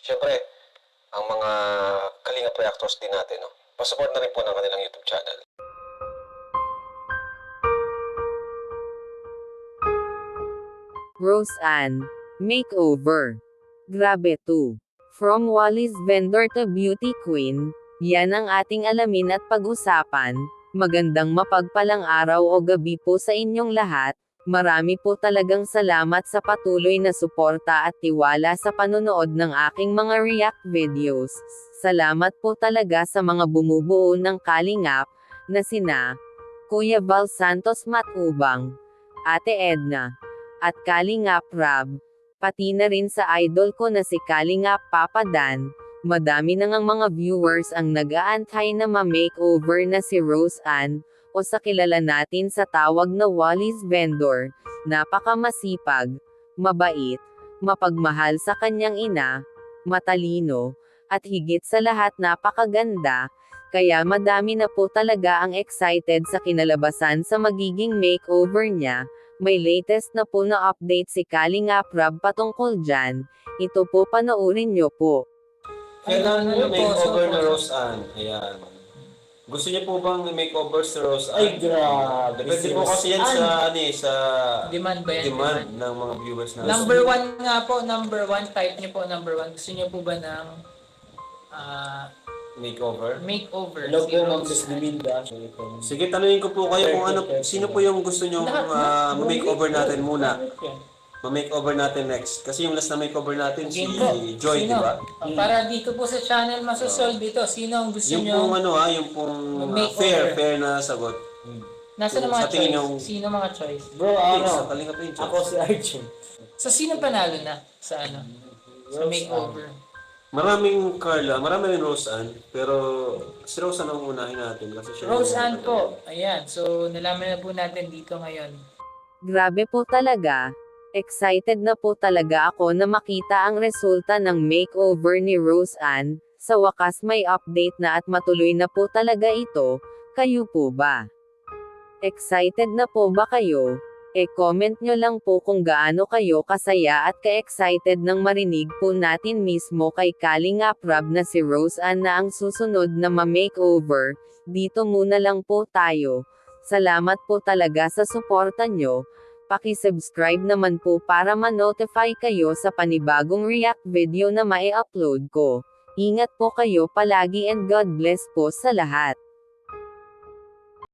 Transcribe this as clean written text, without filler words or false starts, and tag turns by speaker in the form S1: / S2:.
S1: Siyempre, ang mga Kalingap reactors din natin, no? Pasupport na rin po ng kanilang YouTube channel.
S2: Rose Ann Makeover. Grabe to. From Wally's vendor to beauty queen, yan ang ating alamin at pag-usapan. Magandang mapagpalang araw o gabi po sa inyong lahat. Marami po talagang salamat sa patuloy na suporta at tiwala sa panonood ng aking mga react videos. Salamat po talaga sa mga bumubuo ng Kalingap, na sina Kuya Val Santos Matubang, Ate Edna, at Kalingap Rab. Pati na rin sa idol ko na si Kalingap Papa Dan. Madami na ngang mga viewers ang nag-aantay na ma-makeover na si Rose Ann, o sa kilala natin sa tawag na Wally's vendor. Napakamasipag, mabait, mapagmahal sa kanyang ina, matalino, at higit sa lahat napakaganda. Kaya madami na po talaga ang excited sa kinalabasan sa magiging makeover niya. May latest na po na update si Kalingap Rab patungkol dyan. Ito po, panoorin nyo po.
S1: Kailangan nyo makeover na Rose Ann. Ayan. Gusto niyo po bang makeover si Rose Ann?
S3: Ay, grabe.
S1: Depende po kasi yan sa, sa
S4: Demand ba yan?
S1: demand ng mga viewers natin.
S4: Number 1 nga po, number 1. Type niyo po, number 1. Gusto niyo po ba ng
S1: Makeover?
S4: makeover?
S3: Hello
S4: Si
S3: po, Ma'am
S4: Rose
S3: Miss
S4: Ann?
S3: Liminda.
S1: Sige, tanungin ko po kayo kung ano, sino po yung gusto nyo ma-makeover natin muna. Ma-makeover natin next. Kasi yung last na makeover natin si
S4: Game po.
S1: Joy, di
S4: Sino?
S1: ba?
S4: Para dito po sa channel masosolve ito. Sino ang gusto
S1: Yung
S4: niyo?
S1: pong ano yung pong
S4: Makeover.
S1: fair na sagot.
S4: Nasa na mga
S1: sa tingin
S4: choice?
S1: yung-
S4: Sino mga choice?
S3: Bro,
S1: Sa
S3: ano?
S1: Kalingap rin,
S3: Ako si Arjun.
S4: So, sino panalo na sa ano? Sa makeover?
S1: Maraming Carla, marami rin Rose Ann, pero si Rose Ann ang unahin natin kasi siya
S4: Rose
S1: yung-
S4: Ann po. Ayan. So, nalaman na po natin dito ngayon.
S2: Grabe po talaga. Excited na po talaga ako na makita ang resulta ng makeover ni Rose Ann. Sa wakas may update na at matuloy na po talaga ito. Kayo po ba? Excited na po ba kayo? E-comment nyo lang po kung gaano kayo kasaya at ka-excited nang marinig po natin mismo kay Kalingap Rab na si Rose Ann na ang susunod na ma-makeover. Dito muna lang po tayo. Salamat po talaga sa suporta nyo. Paki-subscribe naman po para ma-notify kayo sa panibagong react video na mai-upload ko. Ingat po kayo palagi and God bless po sa lahat.